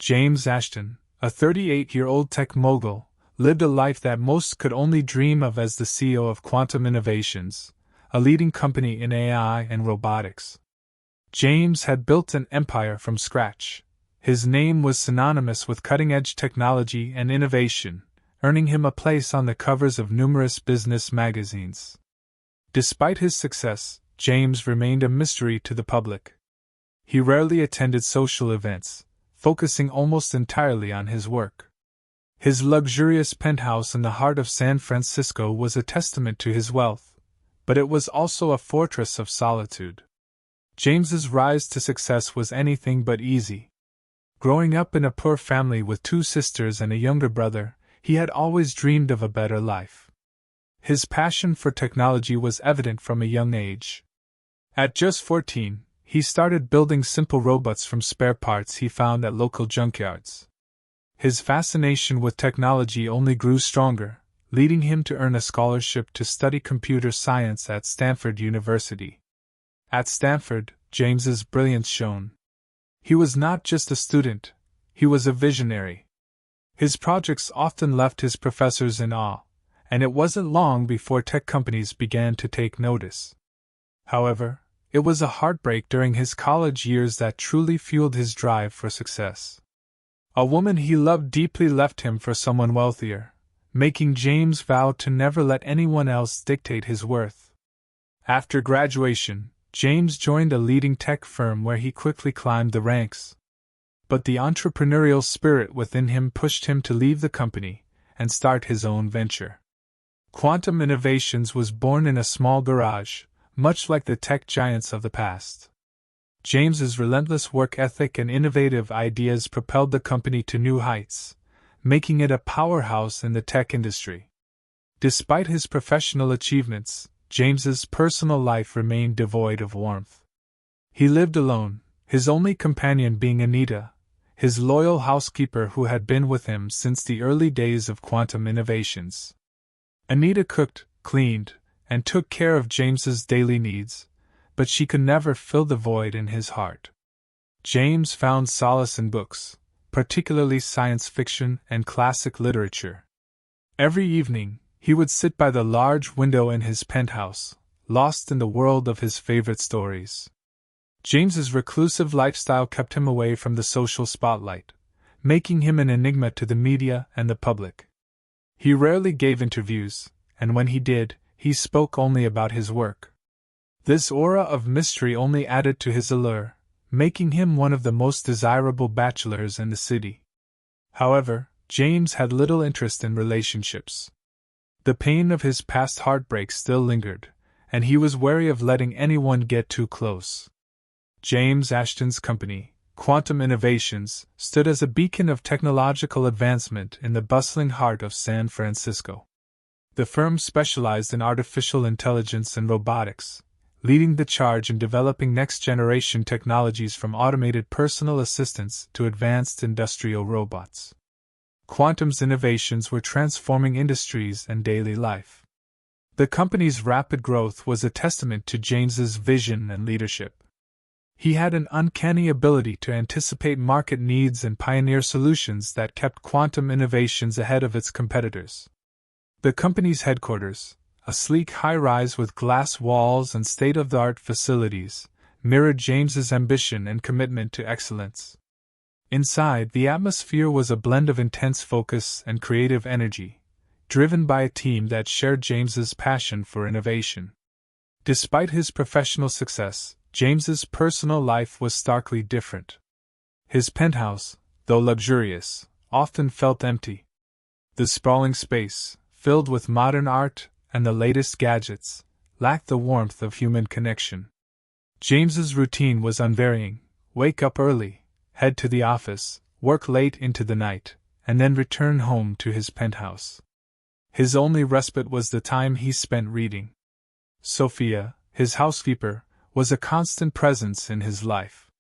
James Ashton, a 38-year-old tech mogul, lived a life that most could only dream of as the CEO of Quantum Innovations, a leading company in AI and robotics. James had built an empire from scratch. His name was synonymous with cutting-edge technology and innovation, earning him a place on the covers of numerous business magazines. Despite his success, James remained a mystery to the public. He rarely attended social events, focusing almost entirely on his work. His luxurious penthouse in the heart of San Francisco was a testament to his wealth, but it was also a fortress of solitude. James's rise to success was anything but easy. Growing up in a poor family with 2 sisters and a younger brother, he had always dreamed of a better life. His passion for technology was evident from a young age. At just 14, he started building simple robots from spare parts he found at local junkyards. His fascination with technology only grew stronger, leading him to earn a scholarship to study computer science at Stanford University. At Stanford, James's brilliance shone. He was not just a student, he was a visionary. His projects often left his professors in awe, and it wasn't long before tech companies began to take notice. However, it was a heartbreak during his college years that truly fueled his drive for success. A woman he loved deeply left him for someone wealthier, making James vow to never let anyone else dictate his worth. After graduation, James joined a leading tech firm where he quickly climbed the ranks. But the entrepreneurial spirit within him pushed him to leave the company and start his own venture. Quantum Innovations was born in a small garage, much like the tech giants of the past. James's relentless work ethic and innovative ideas propelled the company to new heights, making it a powerhouse in the tech industry. Despite his professional achievements, James's personal life remained devoid of warmth. He lived alone, his only companion being Anita, his loyal housekeeper who had been with him since the early days of Quantum Innovations. Anita cooked, cleaned, and took care of James's daily needs, but she could never fill the void in his heart. James found solace in books, particularly science fiction and classic literature. Every evening, he would sit by the large window in his penthouse, lost in the world of his favorite stories. James's reclusive lifestyle kept him away from the social spotlight, making him an enigma to the media and the public. He rarely gave interviews, and when he did, he spoke only about his work. This aura of mystery only added to his allure, making him one of the most desirable bachelors in the city. However, James had little interest in relationships. The pain of his past heartbreak still lingered, and he was wary of letting anyone get too close. James Ashton's company, Quantum Innovations, stood as a beacon of technological advancement in the bustling heart of San Francisco. The firm specialized in artificial intelligence and robotics, leading the charge in developing next-generation technologies from automated personal assistants to advanced industrial robots. Quantum's innovations were transforming industries and daily life. The company's rapid growth was a testament to James's vision and leadership. He had an uncanny ability to anticipate market needs and pioneer solutions that kept Quantum Innovations ahead of its competitors. The company's headquarters, a sleek high-rise with glass walls and state-of-the-art facilities, mirrored James's ambition and commitment to excellence. Inside, the atmosphere was a blend of intense focus and creative energy, driven by a team that shared James's passion for innovation. Despite his professional success, James's personal life was starkly different. His penthouse, though luxurious, often felt empty. The sprawling space, filled with modern art and the latest gadgets, lacked the warmth of human connection. James's routine was unvarying: wake up early, head to the office, work late into the night, and then return home to his penthouse. His only respite was the time he spent reading. Sophia, his housekeeper, was a constant presence in his life.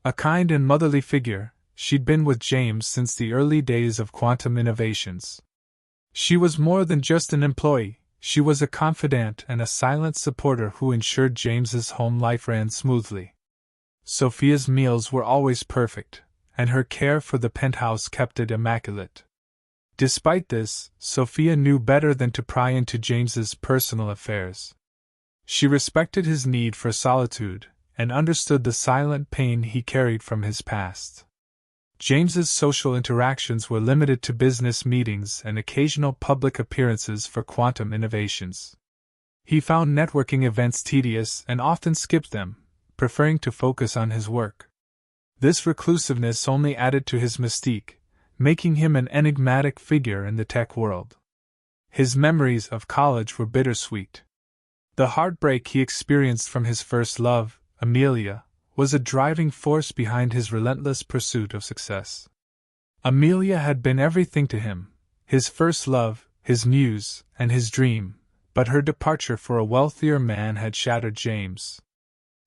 A kind and motherly figure, she'd been with James since the early days of Quantum Innovations. She was more than just an employee, she was a confidant and a silent supporter who ensured James's home life ran smoothly. Sophia's meals were always perfect, and her care for the penthouse kept it immaculate. Despite this, Sophia knew better than to pry into James's personal affairs. She respected his need for solitude, and understood the silent pain he carried from his past. James's social interactions were limited to business meetings and occasional public appearances for quantum innovations. He found networking events tedious and often skipped them, preferring to focus on his work. This reclusiveness only added to his mystique, making him an enigmatic figure in the tech world. His memories of college were bittersweet. The heartbreak he experienced from his first love, Amelia, was a driving force behind his relentless pursuit of success. Amelia had been everything to him, his first love, his muse, and his dream, but her departure for a wealthier man had shattered James.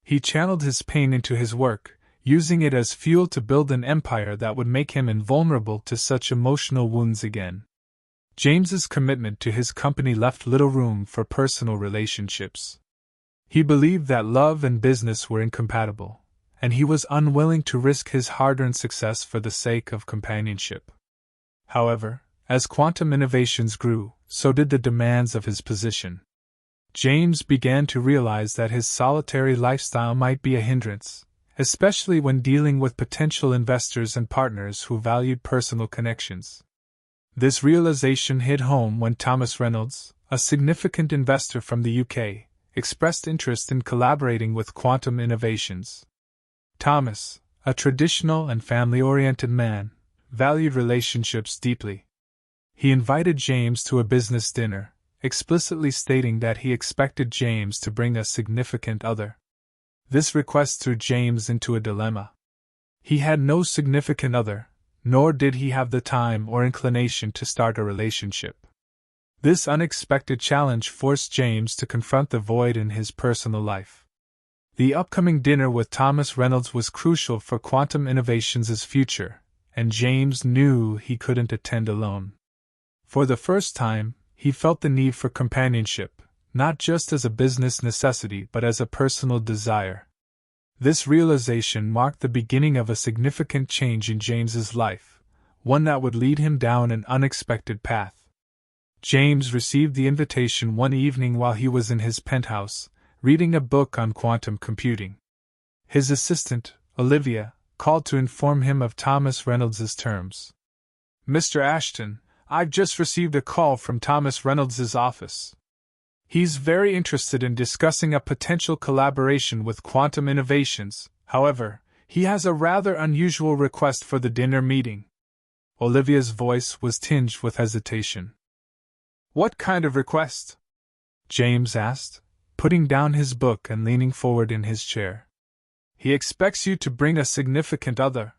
He channeled his pain into his work, using it as fuel to build an empire that would make him invulnerable to such emotional wounds again. James's commitment to his company left little room for personal relationships. He believed that love and business were incompatible, and he was unwilling to risk his hard-earned success for the sake of companionship. However, as quantum innovations grew, so did the demands of his position. James began to realize that his solitary lifestyle might be a hindrance, especially when dealing with potential investors and partners who valued personal connections. This realization hit home when Thomas Reynolds, a significant investor from the UK, expressed interest in collaborating with quantum innovations. Thomas, a traditional and family-oriented man, valued relationships deeply. He invited James to a business dinner, explicitly stating that he expected James to bring a significant other. This request threw James into a dilemma. He had no significant other, nor did he have the time or inclination to start a relationship. This unexpected challenge forced James to confront the void in his personal life. The upcoming dinner with Thomas Reynolds was crucial for quantum innovations' future, and James knew he couldn't attend alone. For the first time, he felt the need for companionship, not just as a business necessity but as a personal desire. This realization marked the beginning of a significant change in James's life, one that would lead him down an unexpected path. James received the invitation one evening while he was in his penthouse, reading a book on quantum computing. His assistant, Olivia, called to inform him of Thomas Reynolds' terms. "Mr. Ashton, I've just received a call from Thomas Reynolds' office. He's very interested in discussing a potential collaboration with quantum innovations. However, he has a rather unusual request for the dinner meeting." Olivia's voice was tinged with hesitation. "What kind of request?" James asked, putting down his book and leaning forward in his chair. "He expects you to bring a significant other.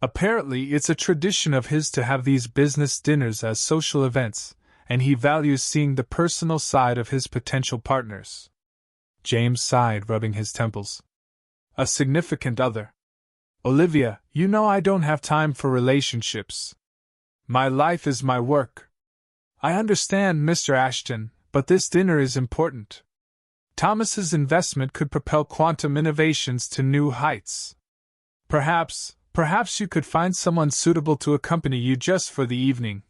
Apparently, it's a tradition of his to have these business dinners as social events, and he values seeing the personal side of his potential partners." James sighed, rubbing his temples. "A significant other. Olivia, you know I don't have time for relationships. My life is my work." "I understand, Mr. Ashton, but this dinner is important. Thomas's investment could propel quantum innovations to new heights. Perhaps you could find someone suitable to accompany you just for the evening,"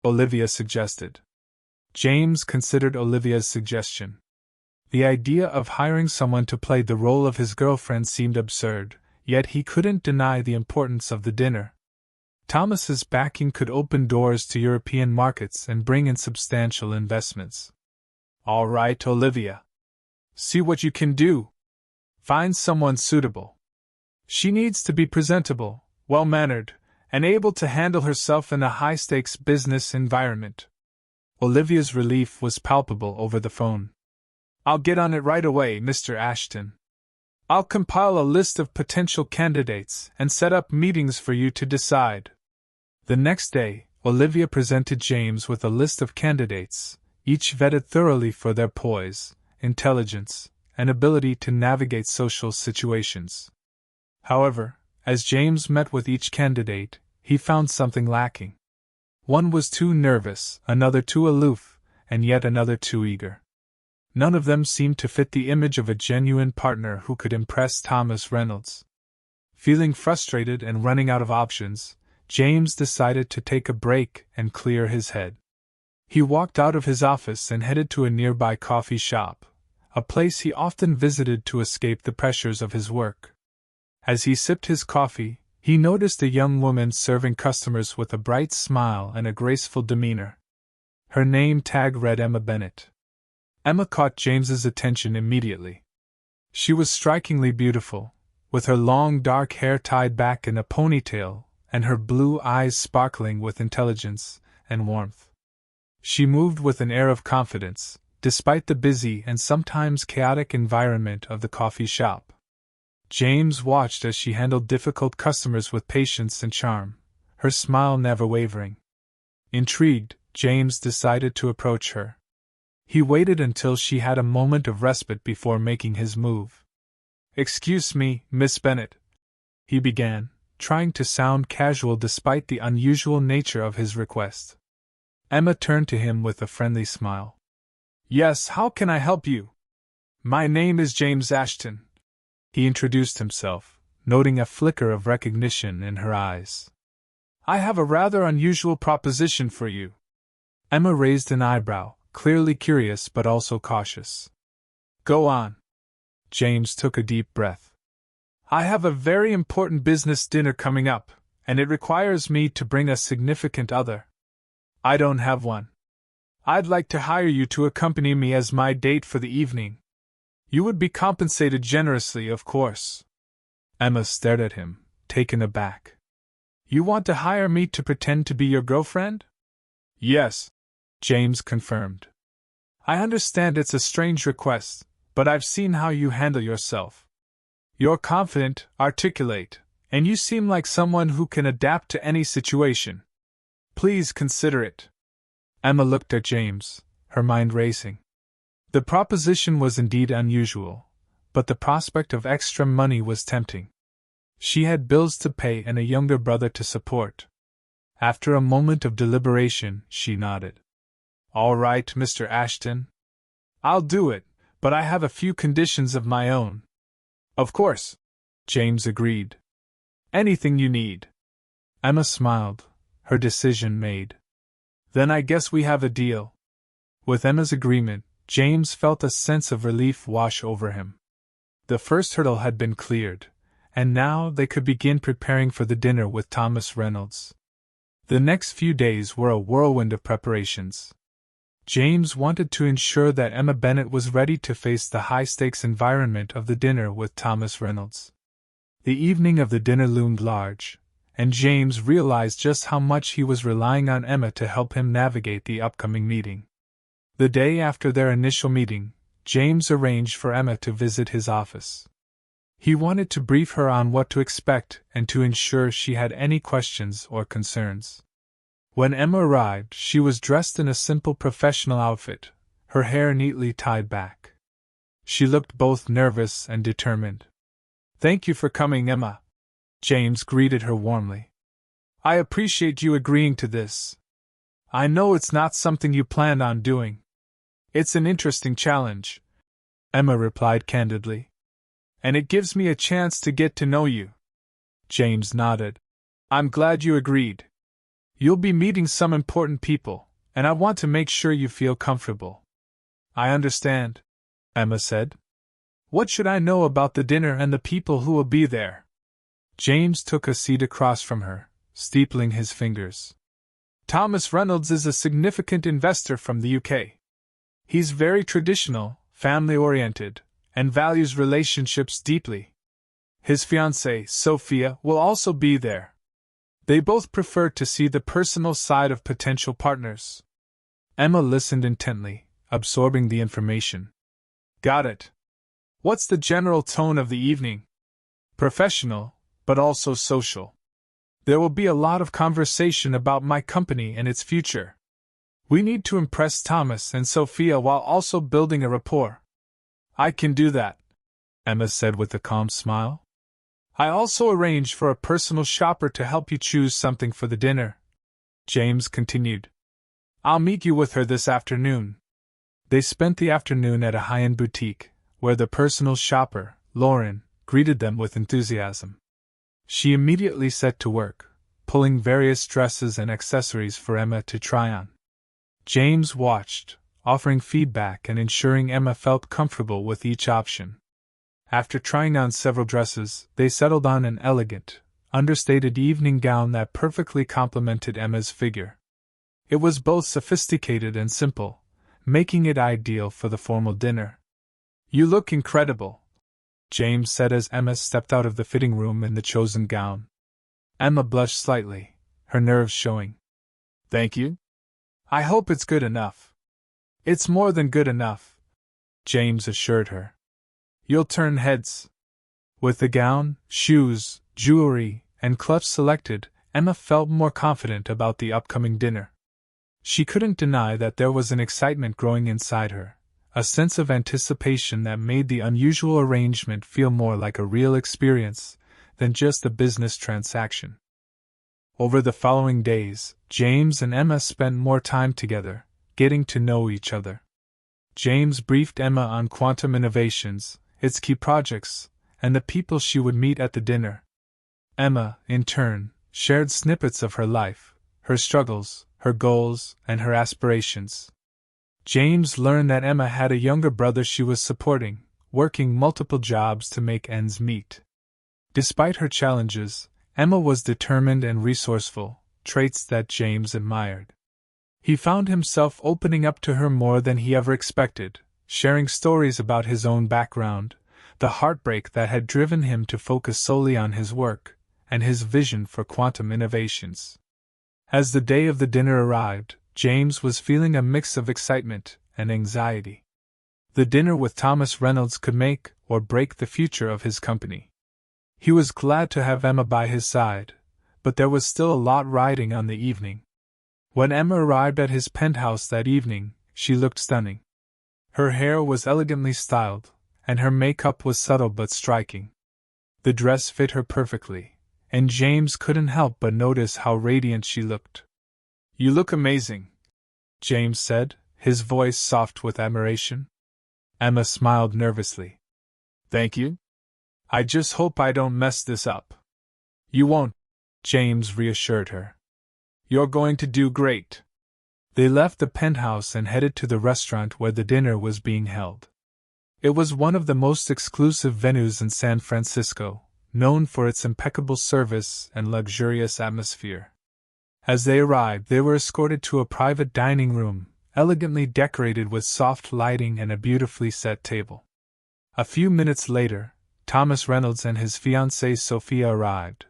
Olivia suggested. James considered Olivia's suggestion. The idea of hiring someone to play the role of his girlfriend seemed absurd, yet he couldn't deny the importance of the dinner. Thomas's backing could open doors to European markets and bring in substantial investments. "All right, Olivia. See what you can do. Find someone suitable. She needs to be presentable, well-mannered, and able to handle herself in a high-stakes business environment." Olivia's relief was palpable over the phone. "I'll get on it right away, Mr. Ashton. I'll compile a list of potential candidates and set up meetings for you to decide." The next day, Olivia presented James with a list of candidates, each vetted thoroughly for their poise, intelligence, and ability to navigate social situations. However, as James met with each candidate, he found something lacking. One was too nervous, another too aloof, and yet another too eager. None of them seemed to fit the image of a genuine partner who could impress Thomas Reynolds. Feeling frustrated and running out of options, James decided to take a break and clear his head. He walked out of his office and headed to a nearby coffee shop, a place he often visited to escape the pressures of his work. As he sipped his coffee, he noticed a young woman serving customers with a bright smile and a graceful demeanor. Her name tag read Emma Bennett. Emma caught James's attention immediately. She was strikingly beautiful, with her long dark hair tied back in a ponytail and her blue eyes sparkling with intelligence and warmth. She moved with an air of confidence, despite the busy and sometimes chaotic environment of the coffee shop. James watched as she handled difficult customers with patience and charm, her smile never wavering. Intrigued, James decided to approach her. He waited until she had a moment of respite before making his move. "Excuse me, Miss Bennett," he began, trying to sound casual despite the unusual nature of his request. Emma turned to him with a friendly smile. "Yes, how can I help you?" "My name is James Ashton," he introduced himself, noting a flicker of recognition in her eyes. "I have a rather unusual proposition for you." Emma raised an eyebrow, clearly curious but also cautious. "Go on." James took a deep breath. "I have a very important business dinner coming up, and it requires me to bring a significant other. I don't have one. I'd like to hire you to accompany me as my date for the evening. You would be compensated generously, of course." Emma stared at him, taken aback. "You want to hire me to pretend to be your girlfriend?" "Yes," James confirmed. "I understand it's a strange request, but I've seen how you handle yourself. You're confident, articulate, and you seem like someone who can adapt to any situation. Please consider it." Emma looked at James, her mind racing. The proposition was indeed unusual, but the prospect of extra money was tempting. She had bills to pay and a younger brother to support. After a moment of deliberation, she nodded. "All right, Mr. Ashton. I'll do it, but I have a few conditions of my own." "Of course," James agreed. "Anything you need." Emma smiled, her decision made. "Then I guess we have a deal." With Emma's agreement, James felt a sense of relief wash over him. The first hurdle had been cleared, and now they could begin preparing for the dinner with Thomas Reynolds. The next few days were a whirlwind of preparations. James wanted to ensure that Emma Bennett was ready to face the high-stakes environment of the dinner with Thomas Reynolds. The evening of the dinner loomed large, and James realized just how much he was relying on Emma to help him navigate the upcoming meeting. The day after their initial meeting, James arranged for Emma to visit his office. He wanted to brief her on what to expect and to ensure she had any questions or concerns. When Emma arrived, she was dressed in a simple professional outfit, her hair neatly tied back. She looked both nervous and determined. "Thank you for coming, Emma," James greeted her warmly. "I appreciate you agreeing to this. I know it's not something you planned on doing. It's an interesting challenge," Emma replied candidly. "And it gives me a chance to get to know you." James nodded. "I'm glad you agreed. You'll be meeting some important people, and I want to make sure you feel comfortable." "I understand," Emma said. "What should I know about the dinner and the people who will be there?" James took a seat across from her, steepling his fingers. "Thomas Reynolds is a significant investor from the UK. He's very traditional, family-oriented, and values relationships deeply. His fiancée, Sophia, will also be there. They both prefer to see the personal side of potential partners." Emma listened intently, absorbing the information. "Got it. What's the general tone of the evening?" "Professional, but also social. There will be a lot of conversation about my company and its future. We need to impress Thomas and Sophia while also building a rapport." "I can do that," Emma said with a calm smile. "I also arranged for a personal shopper to help you choose something for the dinner," James continued. "I'll meet you with her this afternoon." They spent the afternoon at a high-end boutique, where the personal shopper, Lauren, greeted them with enthusiasm. She immediately set to work, pulling various dresses and accessories for Emma to try on. James watched, offering feedback and ensuring Emma felt comfortable with each option. After trying on several dresses, they settled on an elegant, understated evening gown that perfectly complemented Emma's figure. It was both sophisticated and simple, making it ideal for the formal dinner. "You look incredible," James said as Emma stepped out of the fitting room in the chosen gown. Emma blushed slightly, her nerves showing. "Thank you. I hope it's good enough." "It's more than good enough," James assured her. "You'll turn heads." With the gown, shoes, jewelry, and clutch selected, Emma felt more confident about the upcoming dinner. She couldn't deny that there was an excitement growing inside her, a sense of anticipation that made the unusual arrangement feel more like a real experience than just a business transaction. Over the following days, James and Emma spent more time together, getting to know each other. James briefed Emma on quantum innovations, its key projects, and the people she would meet at the dinner. Emma, in turn, shared snippets of her life, her struggles, her goals, and her aspirations. James learned that Emma had a younger brother she was supporting, working multiple jobs to make ends meet. Despite her challenges, Emma was determined and resourceful, traits that James admired. He found himself opening up to her more than he ever expected, sharing stories about his own background, the heartbreak that had driven him to focus solely on his work, and his vision for quantum innovations. As the day of the dinner arrived, James was feeling a mix of excitement and anxiety. The dinner with Thomas Reynolds could make or break the future of his company. He was glad to have Emma by his side, but there was still a lot riding on the evening. When Emma arrived at his penthouse that evening, she looked stunning. Her hair was elegantly styled, and her makeup was subtle but striking. The dress fit her perfectly, and James couldn't help but notice how radiant she looked. "You look amazing," James said, his voice soft with admiration. Emma smiled nervously. "Thank you. I just hope I don't mess this up." "You won't," James reassured her. "You're going to do great." They left the penthouse and headed to the restaurant where the dinner was being held. It was one of the most exclusive venues in San Francisco, known for its impeccable service and luxurious atmosphere. As they arrived, they were escorted to a private dining room, elegantly decorated with soft lighting and a beautifully set table. A few minutes later, Thomas Reynolds and his fiancée Sophia arrived.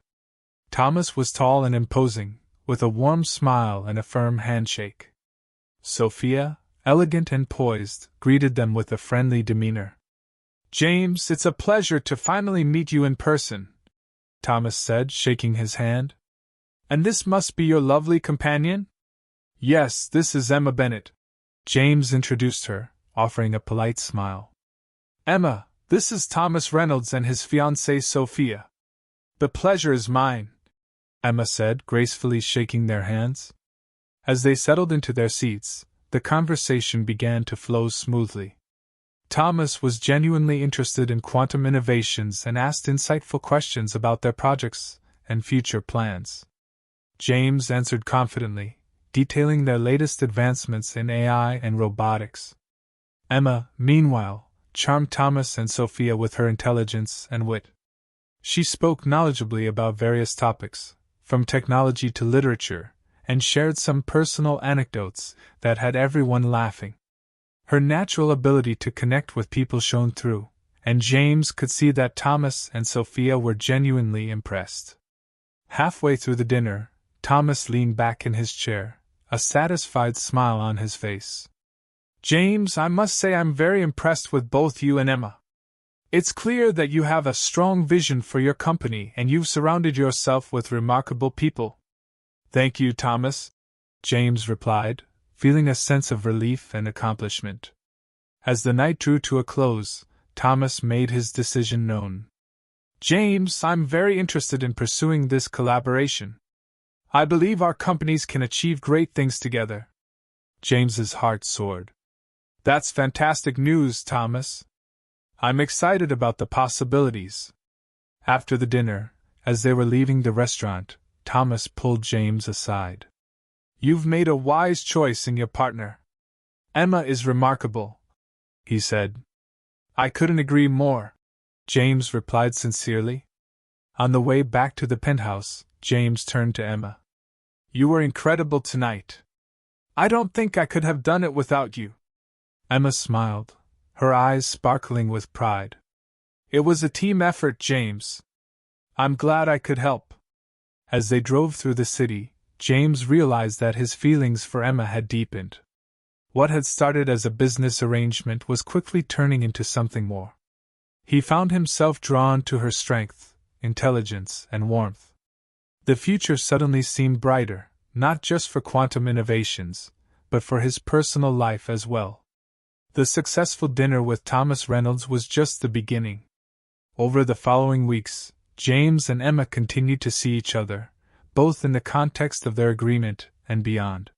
Thomas was tall and imposing, with a warm smile and a firm handshake. Sophia, elegant and poised, greeted them with a friendly demeanor. "James, it's a pleasure to finally meet you in person," Thomas said, shaking his hand. "And this must be your lovely companion?" "Yes, this is Emma Bennett," James introduced her, offering a polite smile. "Emma, this is Thomas Reynolds and his fiancée Sophia." "The pleasure is mine," Emma said, gracefully shaking their hands. As they settled into their seats, the conversation began to flow smoothly. Thomas was genuinely interested in quantum innovations and asked insightful questions about their projects and future plans. James answered confidently, detailing their latest advancements in AI and robotics. Emma, meanwhile, charmed Thomas and Sophia with her intelligence and wit. She spoke knowledgeably about various topics, from technology to literature, and shared some personal anecdotes that had everyone laughing. Her natural ability to connect with people shone through, and James could see that Thomas and Sophia were genuinely impressed. Halfway through the dinner, Thomas leaned back in his chair, a satisfied smile on his face. "James, I must say I'm very impressed with both you and Emma. It's clear that you have a strong vision for your company and you've surrounded yourself with remarkable people." "Thank you, Thomas," James replied, feeling a sense of relief and accomplishment. As the night drew to a close, Thomas made his decision known. "James, I'm very interested in pursuing this collaboration. I believe our companies can achieve great things together." James's heart soared. "That's fantastic news, Thomas. I'm excited about the possibilities." After the dinner, As they were leaving the restaurant, Thomas pulled James aside. "You've made a wise choice in your partner. Emma is remarkable," he said. "I couldn't agree more," James replied sincerely. On the way back to the penthouse, James turned to Emma. "You were incredible tonight. I don't think I could have done it without you." Emma smiled, her eyes sparkling with pride. "It was a team effort, James. I'm glad I could help." As they drove through the city, James realized that his feelings for Emma had deepened. What had started as a business arrangement was quickly turning into something more. He found himself drawn to her strength, intelligence, and warmth. The future suddenly seemed brighter, not just for quantum innovations, but for his personal life as well. The successful dinner with Thomas Reynolds was just the beginning. Over the following weeks, James and Emma continued to see each other, both in the context of their agreement and beyond.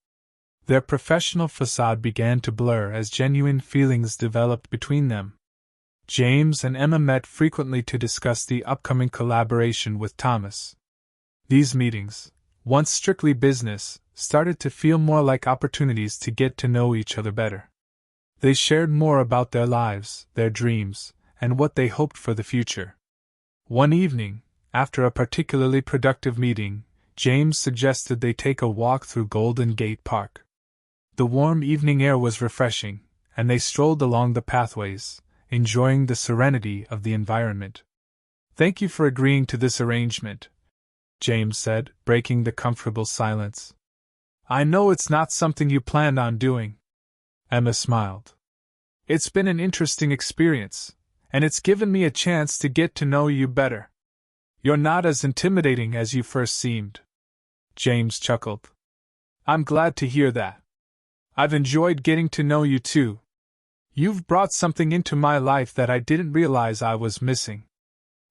Their professional facade began to blur as genuine feelings developed between them. James and Emma met frequently to discuss the upcoming collaboration with Thomas. These meetings, once strictly business, started to feel more like opportunities to get to know each other better. They shared more about their lives, their dreams, and what they hoped for the future. One evening, after a particularly productive meeting, James suggested they take a walk through Golden Gate Park. The warm evening air was refreshing, and they strolled along the pathways, enjoying the serenity of the environment. "Thank you for agreeing to this arrangement," James said, breaking the comfortable silence. "I know it's not something you planned on doing." Emma smiled. "It's been an interesting experience, and it's given me a chance to get to know you better. You're not as intimidating as you first seemed." James chuckled. "I'm glad to hear that. I've enjoyed getting to know you too. You've brought something into my life that I didn't realize I was missing."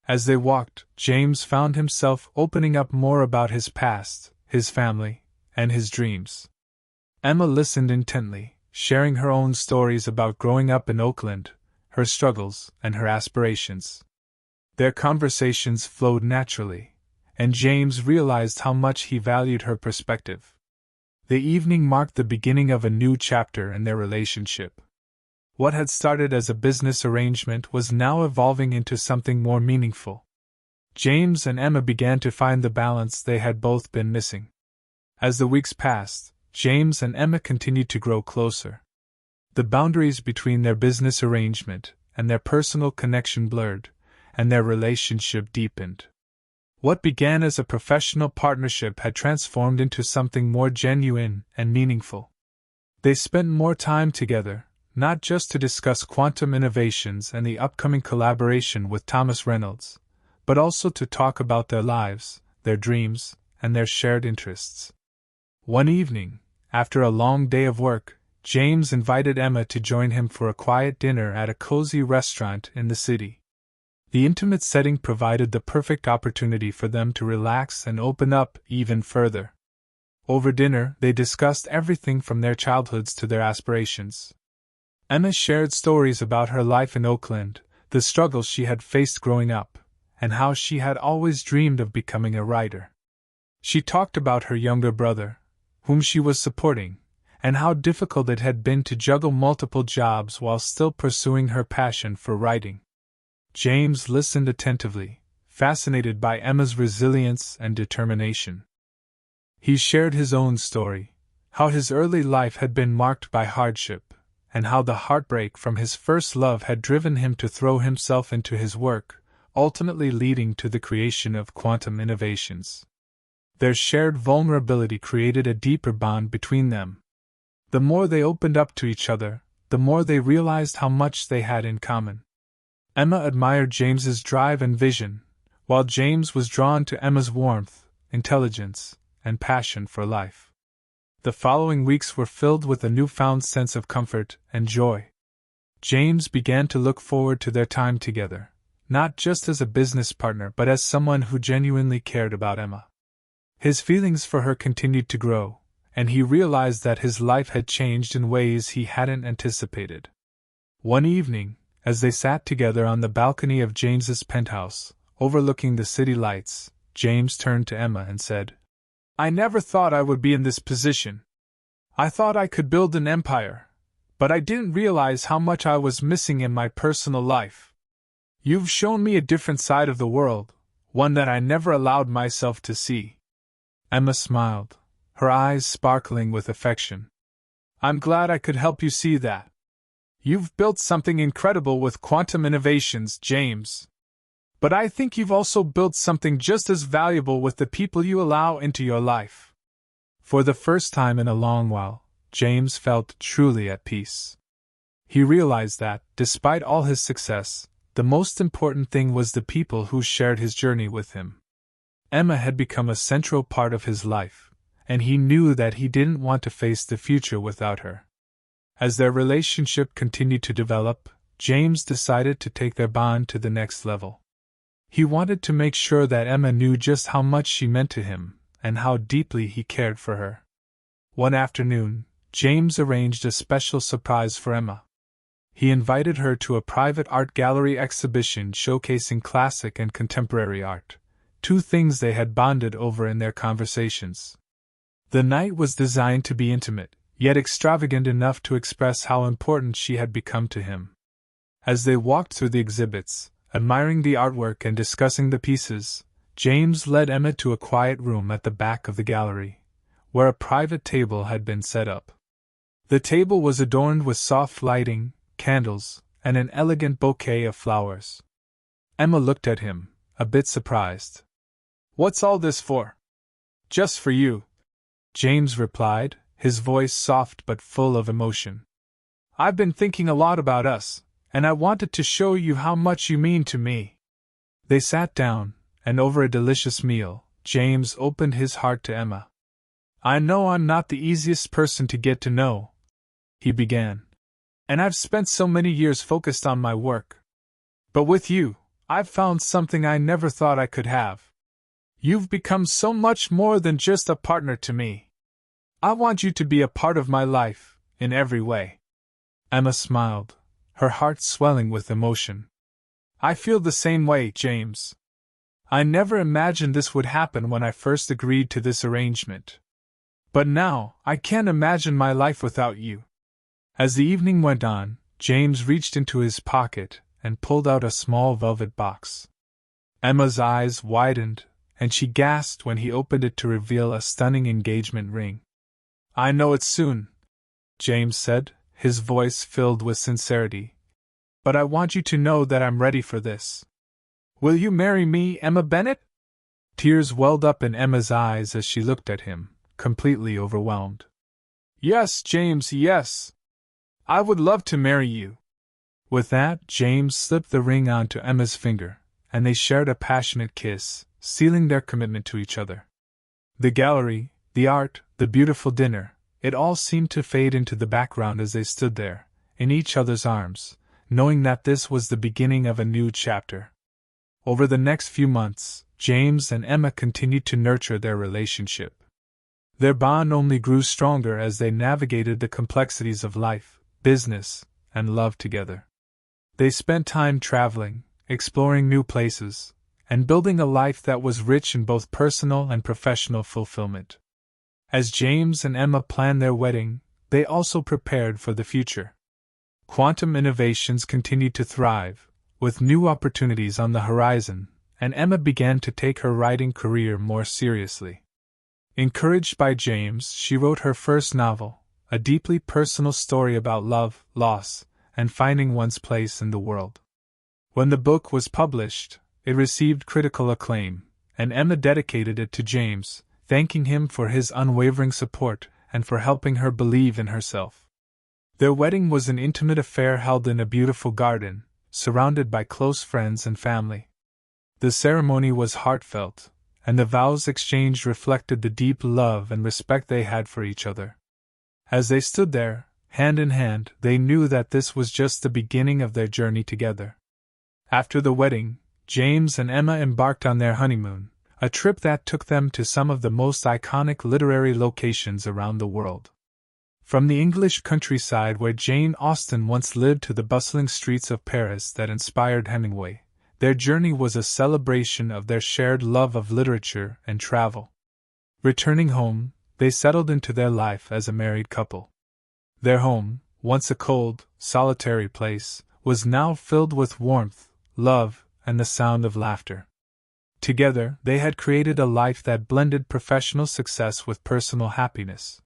As they walked, James found himself opening up more about his past, his family, and his dreams. Emma listened intently, sharing her own stories about growing up in Oakland, her struggles, and her aspirations. Their conversations flowed naturally, and James realized how much he valued her perspective. The evening marked the beginning of a new chapter in their relationship. What had started as a business arrangement was now evolving into something more meaningful. James and Emma began to find the balance they had both been missing. As the weeks passed, James and Emma continued to grow closer. The boundaries between their business arrangement and their personal connection blurred, and their relationship deepened. What began as a professional partnership had transformed into something more genuine and meaningful. They spent more time together, not just to discuss quantum innovations and the upcoming collaboration with Thomas Reynolds, but also to talk about their lives, their dreams, and their shared interests. One evening, after a long day of work, James invited Emma to join him for a quiet dinner at a cozy restaurant in the city. The intimate setting provided the perfect opportunity for them to relax and open up even further. Over dinner, they discussed everything from their childhoods to their aspirations. Emma shared stories about her life in Oakland, the struggles she had faced growing up, and how she had always dreamed of becoming a writer. She talked about her younger brother, whom she was supporting, and how difficult it had been to juggle multiple jobs while still pursuing her passion for writing. James listened attentively, fascinated by Emma's resilience and determination. He shared his own story, how his early life had been marked by hardship, and how the heartbreak from his first love had driven him to throw himself into his work, ultimately leading to the creation of quantum innovations. Their shared vulnerability created a deeper bond between them. The more they opened up to each other, the more they realized how much they had in common. Emma admired James's drive and vision, while James was drawn to Emma's warmth, intelligence, and passion for life. The following weeks were filled with a newfound sense of comfort and joy. James began to look forward to their time together, not just as a business partner but as someone who genuinely cared about Emma. His feelings for her continued to grow, and he realized that his life had changed in ways he hadn't anticipated. One evening, as they sat together on the balcony of James's penthouse, overlooking the city lights, James turned to Emma and said, "I never thought I would be in this position. I thought I could build an empire, but I didn't realize how much I was missing in my personal life. You've shown me a different side of the world, one that I never allowed myself to see." Emma smiled, her eyes sparkling with affection. "I'm glad I could help you see that. You've built something incredible with quantum innovations, James. But I think you've also built something just as valuable with the people you allow into your life." For the first time in a long while, James felt truly at peace. He realized that, despite all his success, the most important thing was the people who shared his journey with him. Emma had become a central part of his life, and he knew that he didn't want to face the future without her. As their relationship continued to develop, James decided to take their bond to the next level. He wanted to make sure that Emma knew just how much she meant to him, and how deeply he cared for her. One afternoon, James arranged a special surprise for Emma. He invited her to a private art gallery exhibition showcasing classic and contemporary art, two things they had bonded over in their conversations. The night was designed to be intimate, yet extravagant enough to express how important she had become to him. As they walked through the exhibits, admiring the artwork and discussing the pieces, James led Emma to a quiet room at the back of the gallery, where a private table had been set up. The table was adorned with soft lighting, candles, and an elegant bouquet of flowers. Emma looked at him, a bit surprised. "What's all this for?" "Just for you," James replied, his voice soft but full of emotion. "I've been thinking a lot about us, and I wanted to show you how much you mean to me." They sat down, and over a delicious meal, James opened his heart to Emma. "I know I'm not the easiest person to get to know," he began, "and I've spent so many years focused on my work. But with you, I've found something I never thought I could have. You've become so much more than just a partner to me. I want you to be a part of my life, in every way." Emma smiled, her heart swelling with emotion. "I feel the same way, James. I never imagined this would happen when I first agreed to this arrangement. But now, I can't imagine my life without you." As the evening went on, James reached into his pocket and pulled out a small velvet box. Emma's eyes widened, and she gasped when he opened it to reveal a stunning engagement ring. "I know it soon," James said, his voice filled with sincerity. "But I want you to know that I'm ready for this. Will you marry me, Emma Bennett?" Tears welled up in Emma's eyes as she looked at him, completely overwhelmed. "Yes, James, yes. I would love to marry you." With that, James slipped the ring onto Emma's finger, and they shared a passionate kiss, sealing their commitment to each other. The gallery, the art, the beautiful dinner, it all seemed to fade into the background as they stood there, in each other's arms, knowing that this was the beginning of a new chapter. Over the next few months, James and Emma continued to nurture their relationship. Their bond only grew stronger as they navigated the complexities of life, business, and love together. They spent time traveling, exploring new places, and building a life that was rich in both personal and professional fulfillment. As James and Emma planned their wedding, they also prepared for the future. Quantum innovations continued to thrive, with new opportunities on the horizon, and Emma began to take her writing career more seriously. Encouraged by James, she wrote her first novel, a deeply personal story about love, loss, and finding one's place in the world. When the book was published, it received critical acclaim, and Emma dedicated it to James, thanking him for his unwavering support and for helping her believe in herself. Their wedding was an intimate affair held in a beautiful garden, surrounded by close friends and family. The ceremony was heartfelt, and the vows exchanged reflected the deep love and respect they had for each other. As they stood there, hand in hand, they knew that this was just the beginning of their journey together. After the wedding, James and Emma embarked on their honeymoon, a trip that took them to some of the most iconic literary locations around the world. From the English countryside where Jane Austen once lived to the bustling streets of Paris that inspired Hemingway, Their journey was a celebration of their shared love of literature and travel. Returning home, they settled into their life as a married couple. Their home, once a cold, solitary place, was now filled with warmth, love, and the sound of laughter. Together, they had created a life that blended professional success with personal happiness.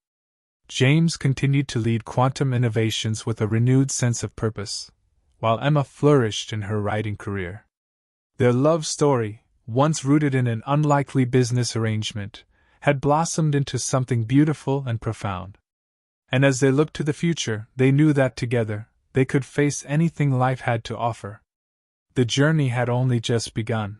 James continued to lead quantum innovations with a renewed sense of purpose, while Emma flourished in her writing career. Their love story, once rooted in an unlikely business arrangement, had blossomed into something beautiful and profound. And as they looked to the future, they knew that together, they could face anything life had to offer. The journey had only just begun.